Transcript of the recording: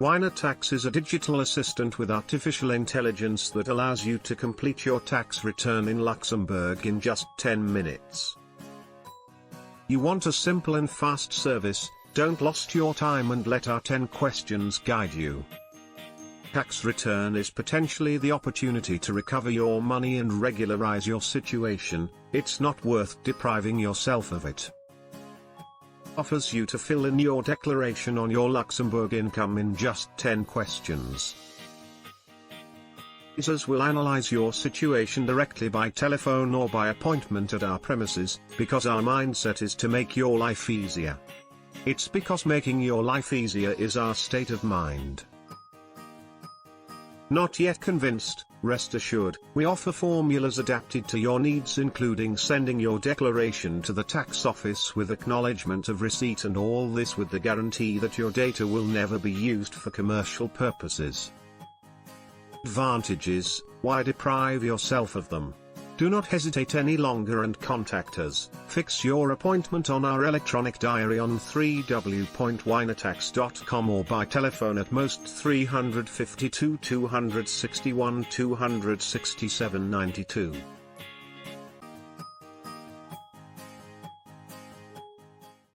Winatax is a digital assistant with artificial intelligence that allows you to complete your tax return in Luxembourg in just 10 minutes. You want a simple and fast service? Don't waste your time and let our 10 questions guide you. Tax return is potentially the opportunity to recover your money and regularize your situation. It's not worth depriving yourself of it. Offers you to fill in your declaration on your Luxembourg income in just 10 questions. Users will analyze your situation directly by telephone or by appointment at our premises, because our mindset is to make your life easier. It's because making your life easier is our state of mind. Not yet convinced? Rest assured, we offer formulas adapted to your needs, including sending your declaration to the tax office with acknowledgement of receipt, and all this with the guarantee that your data will never be used for commercial purposes. Advantages: why deprive yourself of them? Do not hesitate any longer and contact us. Fix your appointment on our electronic diary on www.winatax.com or by telephone at most 352 261 267 92.